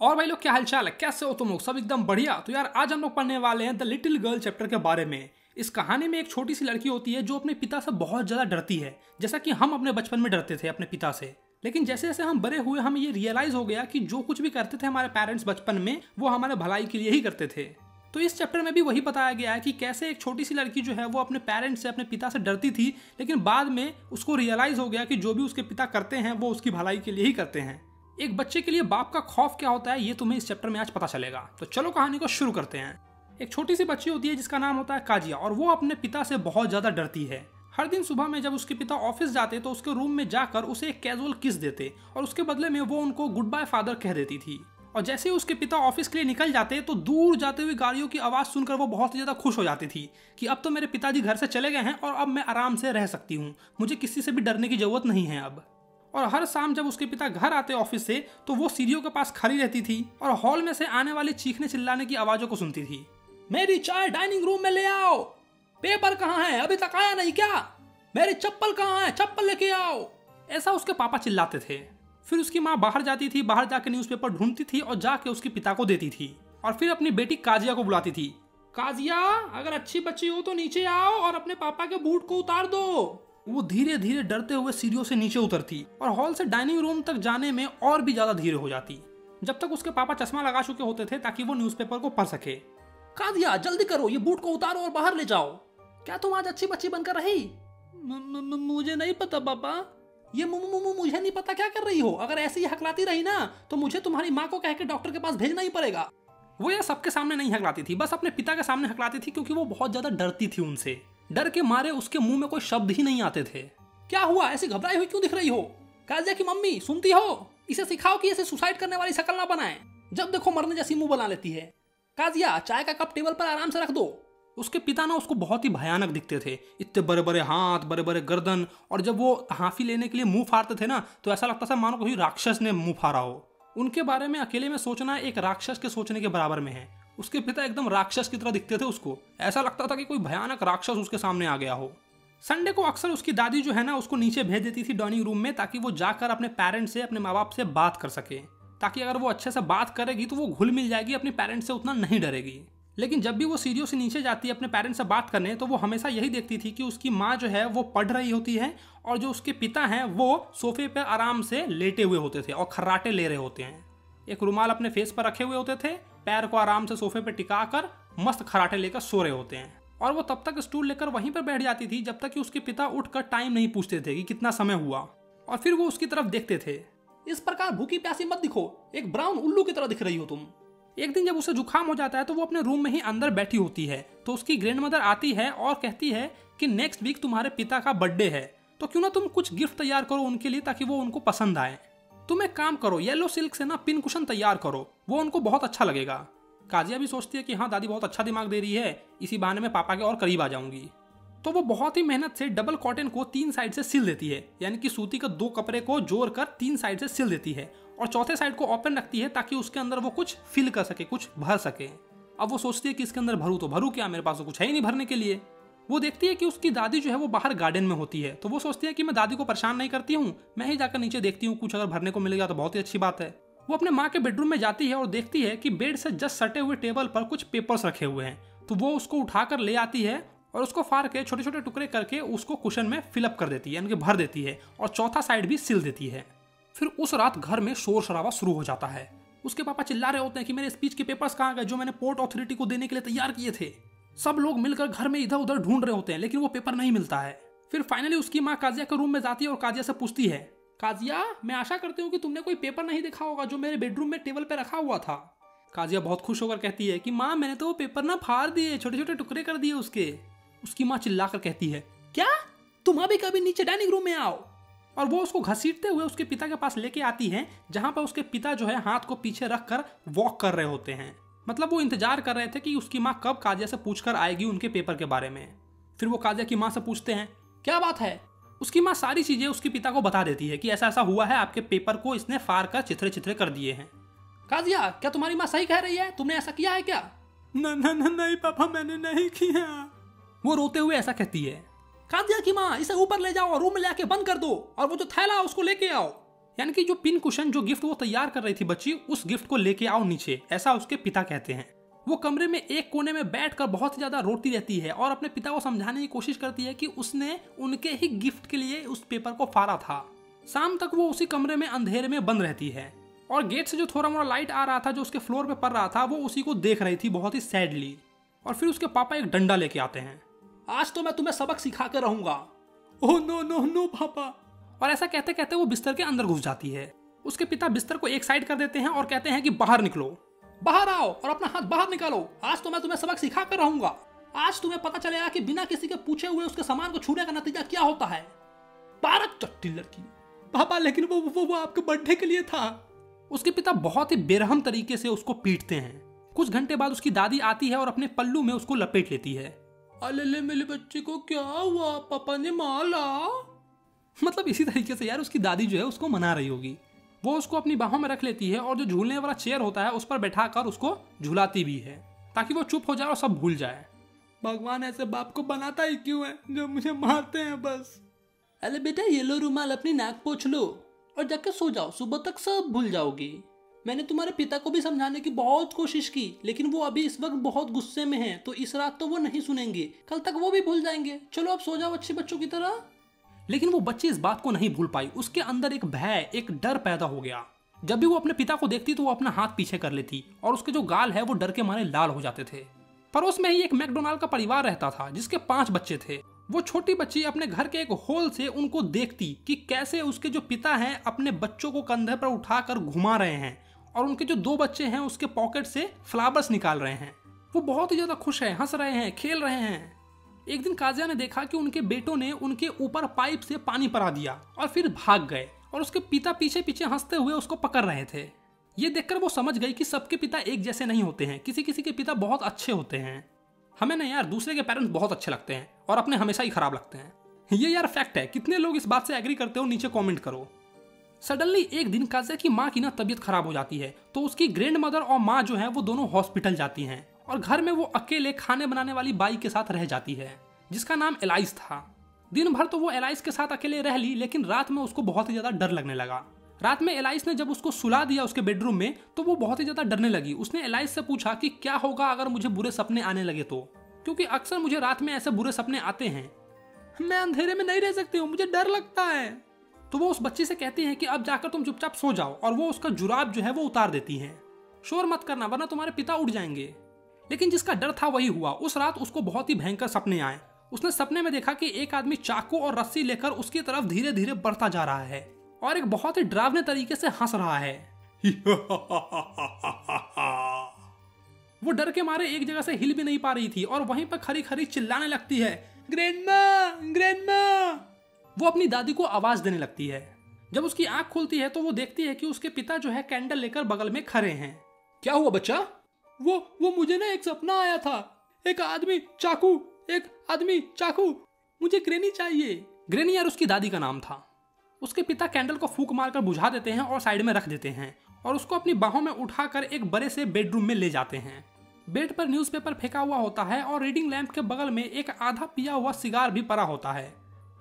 और भाई लोग क्या हालचाल है, कैसे हो तुम लोग? सब एकदम बढ़िया। तो यार आज हम लोग पढ़ने वाले हैं द लिटिल गर्ल चैप्टर के बारे में। इस कहानी में एक छोटी सी लड़की होती है जो अपने पिता से बहुत ज़्यादा डरती है, जैसा कि हम अपने बचपन में डरते थे अपने पिता से। लेकिन जैसे जैसे हम बड़े हुए हमें ये रियलाइज़ हो गया कि जो कुछ भी करते थे हमारे पेरेंट्स बचपन में वो हमारे भलाई के लिए ही करते थे। तो इस चैप्टर में भी वही बताया गया है कि कैसे एक छोटी सी लड़की जो है वो अपने पेरेंट्स से, अपने पिता से डरती थी, लेकिन बाद में उसको रियलाइज़ हो गया कि जो भी उसके पिता करते हैं वो उसकी भलाई के लिए ही करते हैं। एक बच्चे के लिए बाप का खौफ क्या होता है ये तुम्हें इस चैप्टर में आज पता चलेगा। तो चलो कहानी को शुरू करते हैं। एक छोटी सी बच्ची होती है जिसका नाम होता है काजिया, और वो अपने पिता से बहुत ज़्यादा डरती है। हर दिन सुबह में जब उसके पिता ऑफिस जाते तो उसके रूम में जाकर उसे एक कैजुअल किस देते और उसके बदले में वो उनको गुड बाय फादर कह देती थी। और जैसे ही उसके पिता ऑफिस के लिए निकल जाते तो दूर जाते हुए गाड़ियों की आवाज़ सुनकर वो बहुत ज़्यादा खुश हो जाती थी कि अब तो मेरे पिताजी घर से चले गए हैं और अब मैं आराम से रह सकती हूँ, मुझे किसी से भी डरने की ज़रूरत नहीं है अब। और हर शाम जब उसके पिता घर आते ऑफिस से तो वो सीढ़ियों के पास खड़ी रहती थी और हॉल में से आने वाली चीखने चिल्लाने की आवाज़ों को सुनती थी। मेरी चाय डाइनिंग रूम में ले आओ, पेपर कहाँ है, अभी तक आया नहीं क्या, मेरी चप्पल कहाँ है, चप्पल लेके आओ, ऐसा उसके पापा चिल्लाते थे। फिर उसकी माँ बाहर जाती थी, बाहर जाकर न्यूज़पेपर ढूंढती थी और जाके उसके पिता को देती थी। और फिर अपनी बेटी काजिया को बुलाती थी, काजिया अगर अच्छी बच्ची हो तो नीचे आओ और अपने पापा के बूट को उतार दो। वो धीरे धीरे डरते हुए सीढ़ियों से नीचे उतरती और हॉल से डाइनिंग रूम तक जाने में और भी ज्यादा धीरे हो जाती, जब तक उसके पापा चश्मा लगा चुके होते थे ताकि वो न्यूज़पेपर को पढ़ सके। काजिया जल्दी करो, ये बूट को उतारो और बाहर ले जाओ। क्या तुम आज अच्छी बच्ची बनकर रही? मुझे नहीं पता पापा। ये मुझे नहीं पता क्या कर रही हो? अगर ऐसे ही हकलाती रही ना तो मुझे तुम्हारी माँ को कह के डॉक्टर के पास भेजना ही पड़ेगा। वो ये सबके सामने नहीं हकलाती थी, बस अपने पिता के सामने हकलाती थी क्योंकि वो बहुत ज्यादा डरती थी उनसे। डर के मारे उसके मुंह में कोई शब्द ही नहीं आते थे। क्या हुआ, ऐसी घबराई हुई क्यों दिख रही हो? काजिया की मम्मी सुनती हो, इसे सिखाओ कि इसे सुसाइड करने वाली शक्ल ना बनाए, जब देखो मरने जैसी मुंह बना लेती है। काजिया चाय का कप टेबल पर आराम से रख दो। उसके पिता ना उसको बहुत ही भयानक दिखते थे, इतने बड़े बड़े हाथ, बड़े बड़े गर्दन, और जब वो हाफी लेने के लिए मुंह फाड़ते थे ना तो ऐसा लगता था मानो कोई राक्षस ने मुंह फाड़ा हो। उनके बारे में अकेले में सोचना एक राक्षस के सोचने के बराबर में है। उसके पिता एकदम राक्षस की तरह दिखते थे उसको, ऐसा लगता था कि कोई भयानक राक्षस उसके सामने आ गया हो। संडे को अक्सर उसकी दादी जो है ना उसको नीचे भेज देती थी डाइनिंग रूम में, ताकि वो जाकर अपने पेरेंट्स से, अपने माँ बाप से बात कर सके, ताकि अगर वो अच्छे से बात करेगी तो वो घुल मिल जाएगी, अपने पेरेंट्स से उतना नहीं डरेगी। लेकिन जब भी वो सीढ़ियों से नीचे जाती है अपने पेरेंट्स से बात करने तो वो हमेशा यही देखती थी कि उसकी माँ जो है वो पढ़ रही होती है और जो उसके पिता हैं वो सोफे पर आराम से लेटे हुए होते थे और खर्राटे ले रहे होते हैं। एक रुमाल अपने फेस पर रखे हुए होते थे, पैर को आराम से सोफे पर टिका कर मस्त खराटे लेकर सो रहे होते हैं। और वो तब तक स्टूल लेकर वहीं पर बैठ जाती थी जब तक कि उसके पिता उठकर टाइम नहीं पूछते थे कि कितना समय हुआ, और फिर वो उसकी तरफ देखते थे। इस प्रकार भूखी प्यासी मत दिखो, एक ब्राउन उल्लू की तरह दिख रही हो तुम। एक दिन जब उसे जुकाम हो जाता है तो वो अपने रूम में ही अंदर बैठी होती है, तो उसकी ग्रैंडमदर आती है और कहती है कि नेक्स्ट वीक तुम्हारे पिता का बर्थडे है, तो क्यों ना तुम कुछ गिफ्ट तैयार करो उनके लिए ताकि वो उनको पसंद आए। तुम एक काम करो, येलो सिल्क से ना पिन कुशन तैयार करो, वो उनको बहुत अच्छा लगेगा। काजिया भी सोचती है कि हाँ दादी बहुत अच्छा दिमाग दे रही है, इसी बहाने में पापा के और करीब आ जाऊंगी। तो वो बहुत ही मेहनत से डबल कॉटन को 3 साइड से सिल देती है, यानी कि सूती के 2 कपड़े को जोड़कर 3 साइड से सिल देती है और चौथे साइड को ओपन रखती है ताकि उसके अंदर वो कुछ फिल कर सके, कुछ भर सके। अब वो सोचती है कि इसके अंदर भरूँ तो भरूँ क्या, मेरे पास तो कुछ है ही नहीं भरने के लिए। वो देखती है कि उसकी दादी जो है वो बाहर गार्डन में होती है, तो वो सोचती है कि मैं दादी को परेशान नहीं करती हूँ, मैं ही जाकर नीचे देखती हूँ, कुछ अगर भरने को मिलेगा तो बहुत ही अच्छी बात है। वो अपने माँ के बेडरूम में जाती है और देखती है कि बेड से जस्ट सटे हुए टेबल पर कुछ पेपर्स रखे हुए हैं, तो वो उसको उठाकर ले आती है और उसको फाड़ के छोटे छोटे टुकड़े करके उसको कुशन में फिलअप कर देती है, यानी कि भर देती है, और चौथा साइड भी सिल देती है। फिर उस रात घर में शोर शराबा शुरू हो जाता है। उसके पापा चिल्ला रहे होते हैं कि मेरे स्पीच के पेपर्स कहाँ गए जो मैंने पोर्ट अथॉरिटी को देने के लिए तैयार किए थे। सब लोग मिलकर घर में इधर उधर ढूंढ रहे होते हैं लेकिन वो पेपर नहीं मिलता है। फिर फाइनली उसकी माँ काजिया के रूम में जाती है और काजिया से पूछती है, काजिया मैं आशा करती हूँ कि तुमने कोई पेपर नहीं देखा होगा जो मेरे बेडरूम में टेबल पे रखा हुआ था। काजिया बहुत खुश होकर कहती है कि माँ मैंने तो वो पेपर ना फाड़ दिए, छोटे छोटे टुकड़े कर दिए उसके। उसकी माँ चिल्लाकर कहती है, क्या तुम अभी कभी नीचे डाइनिंग रूम में आओ। और वो उसको घसीटते हुए उसके पिता के पास लेके आती है, जहाँ पर उसके पिता जो है हाथ को पीछे रखकर वॉक कर रहे होते हैं। मतलब वो इंतजार कर रहे थे कि उसकी माँ कब काजिया से पूछकर आएगी उनके पेपर के बारे में। फिर वो काजिया की माँ से पूछते हैं, क्या बात है? उसकी माँ सारी चीजें उसके पिता को बता देती है कि ऐसा ऐसा हुआ है, आपके पेपर को इसने फाड़ कर चिथड़े चिथड़े कर दिए हैं। काजिया क्या तुम्हारी माँ सही कह रही है, तुमने ऐसा किया है क्या? नहीं पापा मैंने नहीं किया, वो रोते हुए ऐसा कहती है। काजिया की माँ इसे ऊपर ले जाओ और रूम में लेके बंद कर दो, और वो जो थैला उसको लेके आओ। यानी कि जो पिन कुशन जो गिफ्ट वो तैयार कर रही थी बच्ची, उस गिफ्ट को लेके आओ नीचे, ऐसा उसके पिता कहते हैं। वो कमरे में एक कोने में बैठकर बहुत ज्यादा रोती रहती है और अपने पिता को समझाने की कोशिश करती है कि उसने उनके ही गिफ्ट के लिए उस पेपर को फाड़ा था। शाम तक वो उसी कमरे में अंधेरे में बंद रहती है और गेट से जो थोड़ा मोड़ा लाइट आ रहा था जो उसके फ्लोर पे पड़ रहा था, वो उसी को देख रही थी बहुत ही सैडली। और फिर उसके पापा एक डंडा लेके आते हैं। आज तो मैं तुम्हें सबक सिखा कर रहूंगा। ओह नो नो नो पापा। और ऐसा कहते कहते वो बिस्तर के अंदर घुस जाती है। उसके पिता बिस्तर को एक साइड कर देते हैं और कहते हैं कि बाहर निकलो, बाहर आओ और अपना हाथ बाहर निकालो। आज तो मैं तुम्हें सबक सिखा कर रहूंगा। आज तुम्हें पता चलेगा कि बिना किसी के पूछे हुए उसके सामान को छूने का नतीजा क्या होता है। पारक चट्टी लड़की। पापा लेकिन वो आपके बर्थडे के लिए था। उसके पिता बहुत ही बेरहम तरीके से उसको पीटते हैं। कुछ घंटे बाद उसकी दादी आती है और अपने पल्लू में उसको लपेट लेती है। अले मेरे बच्चे को क्या हुआ, पापा ने मारा। मतलब इसी तरीके से यार उसकी दादी जो है उसको मना रही होगी। वो उसको अपनी बाहों में रख लेती है और जो झूलने वाला चेयर होता है उस पर बैठाकर उसको झुलाती भी है ताकि वो चुप हो जाए और सब भूल जाए। भगवान ऐसे बाप को बनाता ही क्यों है जो मुझे मारते हैं बस। अरे बेटा ये लो रुमाल, अपनी नाक पोंछ लो और जाकर सो जाओ, सुबह तक सब भूल जाओगी। मैंने तुम्हारे पिता को भी समझाने की बहुत कोशिश की लेकिन वो अभी इस वक्त बहुत गुस्से में हैं, तो इस रात तो वो नहीं सुनेंगे, कल तक वो भी भूल जाएंगे। चलो अब सो जाओ अच्छे बच्चों की तरह। लेकिन वो बच्ची इस बात को नहीं भूल पाई। उसके अंदर एक भय, एक डर पैदा हो गया। जब भी वो अपने पिता को देखती तो वो अपना हाथ पीछे कर लेती और उसके जो गाल है वो डर के मारे लाल हो जाते थे। पड़ोस में ही एक मैकडोनाल्ड का परिवार रहता था जिसके 5 बच्चे थे। वो छोटी बच्ची अपने घर के एक होल से उनको देखती कि कैसे उसके जो पिता हैं अपने बच्चों को कंधे पर उठाकर घुमा रहे हैं और उनके जो 2 बच्चे हैं उसके पॉकेट से फ्लावर्स निकाल रहे हैं। वो बहुत ही ज्यादा खुश है, हंस रहे हैं, खेल रहे हैं। एक दिन काजिया ने देखा कि उनके बेटों ने उनके ऊपर पाइप से पानी परा दिया और फिर भाग गए और उसके पिता पीछे पीछे हंसते हुए उसको पकड़ रहे थे। ये देखकर वो समझ गई कि सबके पिता एक जैसे नहीं होते हैं, किसी किसी के पिता बहुत अच्छे होते हैं। हमें ना यार दूसरे के पेरेंट्स बहुत अच्छे लगते हैं और अपने हमेशा ही खराब लगते हैं। ये यार फैक्ट है। कितने लोग इस बात से एग्री करते हो नीचे कमेंट करो। सडनली एक दिन काजिया की माँ की ना तबीयत खराब हो जाती है तो उसकी ग्रैंड मदर और माँ जो है वो दोनों हॉस्पिटल जाती हैं और घर में वो अकेले खाने बनाने वाली बाई के साथ रह जाती है जिसका नाम एलाइस था। दिन भर तो वो एलाइस के साथ अकेले रह ली लेकिन रात में उसको बहुत ही ज्यादा डर लगने लगा। रात में एलाइस ने जब उसको सुला दिया उसके बेडरूम में तो वो बहुत ही ज्यादा डरने लगी। उसने एलाइस से पूछा कि क्या होगा अगर मुझे बुरे सपने आने लगे तो, क्योंकि अक्सर मुझे रात में ऐसे बुरे सपने आते हैं। मैं अंधेरे में नहीं रह सकती हूँ, मुझे डर लगता है। तो वो उस बच्ची से कहती है कि अब जाकर तुम चुपचाप सो जाओ और वो उसका जुराब जो है वो उतार देती है। शोर मत करना वरना तुम्हारे पिता उठ जाएंगे। लेकिन जिसका डर था वही हुआ। उस रात उसको बहुत ही भयंकर सपने आए। उसने सपने में देखा कि एक आदमी चाकू और रस्सी लेकर उसकी तरफ धीरे धीरे बढ़ता जा रहा है और एक बहुत ही डरावने तरीके से हंस रहा है। वो डर के मारे एक जगह से हिल भी नहीं पा रही थी और वहीं पर खरी खरी चिल्लाने लगती है, ग्रैंडमा, ग्रैंडमा। वो अपनी दादी को आवाज देने लगती है। जब उसकी आंख खुलती है तो वो देखती है कि उसके पिता जो है कैंडल लेकर बगल में खड़े हैं। क्या हुआ बच्चा? वो मुझे ना एक सपना आया था। एक आदमी चाकू, मुझे ग्रेनी चाहिए। ग्रेनी यार उसकी दादी का नाम था। उसके पिता कैंडल को फूंक मारकर बुझा देते हैं और साइड में रख देते हैं और उसको अपनी बाहों में उठाकर एक बड़े से बेडरूम में ले जाते हैं। बेड पर न्यूज़पेपर फेंका हुआ होता है और रीडिंग लैंप के बगल में एक आधा पिया हुआ सिगार भी पड़ा होता है।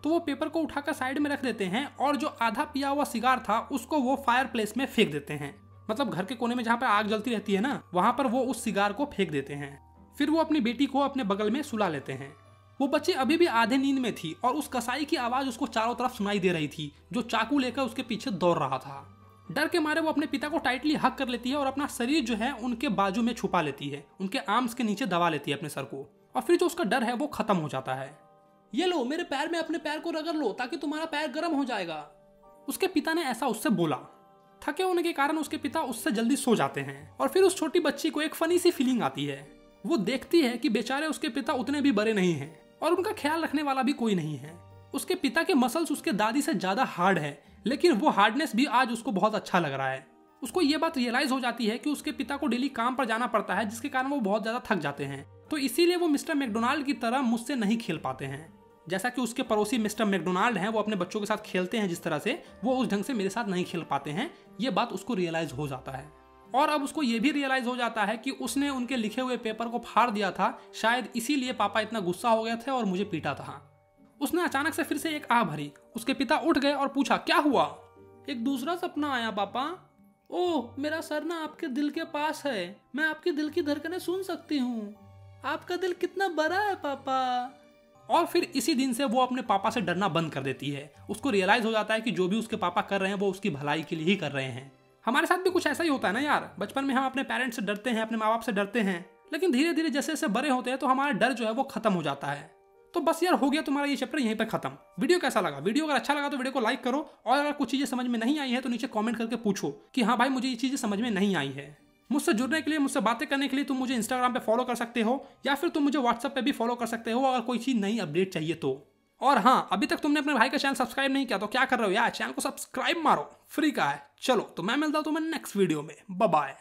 तो वो पेपर को उठाकर साइड में रख देते हैं और जो आधा पिया हुआ सिगार था उसको वो फायर प्लेस में फेंक देते हैं। मतलब घर के कोने में जहाँ पर आग जलती रहती है ना, वहां पर वो उस सिगार को फेंक देते हैं। फिर वो अपनी बेटी को अपने बगल में सुला लेते हैं। वो बच्ची अभी भी आधे नींद में थी और उस कसाई की आवाज उसको चारों तरफ सुनाई दे रही थी जो चाकू लेकर उसके पीछे दौड़ रहा था। डर के मारे वो अपने पिता को टाइटली हक कर लेती है और अपना शरीर जो है उनके बाजू में छुपा लेती है, उनके आर्म्स के नीचे दबा लेती है अपने सर को और फिर जो उसका डर है वो खत्म हो जाता है। ये लो मेरे पैर में अपने पैर को रगड़ लो ताकि तुम्हारा पैर गर्म हो जाएगा। उसके पिता ने ऐसा उससे बोला। थके होने के कारण उसके पिता उससे जल्दी सो जाते हैं और फिर उस छोटी बच्ची को एक फनी सी फीलिंग आती है। वो देखती है कि बेचारे उसके पिता उतने भी बड़े नहीं हैं और उनका ख्याल रखने वाला भी कोई नहीं है। उसके पिता के मसल्स उसके दादी से ज्यादा हार्ड है लेकिन वो हार्डनेस भी आज उसको बहुत अच्छा लग रहा है। उसको ये बात रियलाइज हो जाती है कि उसके पिता को डेली काम पर जाना पड़ता है जिसके कारण वो बहुत ज्यादा थक जाते हैं, तो इसीलिए वो मिस्टर मैकडोनाल्ड की तरह मुझसे नहीं खेल पाते हैं। जैसा कि उसके पड़ोसी मिस्टर मैकडोनाल्ड हैं, वो अपने बच्चों के साथ खेलते हैं जिस तरह से, वो उस ढंग से मेरे साथ नहीं खेल पाते हैं। ये बात उसको रियलाइज हो जाता है और अब उसको ये भी रियलाइज हो जाता है कि उसने उनके लिखे हुए पेपर को फाड़ दिया था, शायद इसीलिए पापा इतना गुस्सा हो गए थे और मुझे पीटा था। उसने अचानक से फिर से एक आह भरी। उसके पिता उठ गए और पूछा, क्या हुआ? एक दूसरा सपना आया पापा। ओह, मेरा सर ना आपके दिल के पास है, मैं आपके दिल की धड़कनें सुन सकती हूँ। आपका दिल कितना बड़ा है पापा। और फिर इसी दिन से वो अपने पापा से डरना बंद कर देती है। उसको रियलाइज हो जाता है कि जो भी उसके पापा कर रहे हैं वो उसकी भलाई के लिए ही कर रहे हैं। हमारे साथ भी कुछ ऐसा ही होता है ना यार। बचपन में हम अपने पेरेंट्स से डरते हैं, अपने माँ बाप से डरते हैं, लेकिन धीरे धीरे जैसे जैसे बड़े होते हैं तो हमारा डर जो है वो खत्म हो जाता है। तो बस यार, हो गया तुम्हारा ये चैप्टर यहीं पे खत्म। वीडियो कैसा लगा? वीडियो अगर अच्छा लगा तो वीडियो को लाइक करो, और अगर कुछ चीजें समझ में नहीं आई है तो नीचे कमेंट करके पूछो कि हाँ भाई मुझे ये चीजें समझ में नहीं आई है। मुझसे जुड़ने के लिए, मुझसे बातें करने के लिए तुम मुझे इंस्टाग्राम पे फॉलो कर सकते हो, या फिर तुम मुझे व्हाट्सएप पे भी फॉलो कर सकते हो अगर कोई चीज नई अपडेट चाहिए तो। और हाँ, अभी तक तुमने अपने भाई का चैनल सब्सक्राइब नहीं किया तो क्या कर रहे हो यार, चैनल को सब्सक्राइब मारो, फ्री का है। चलो तो मैं मिलता हूँ तुम्हें नेक्स्ट वीडियो में। Bye bye.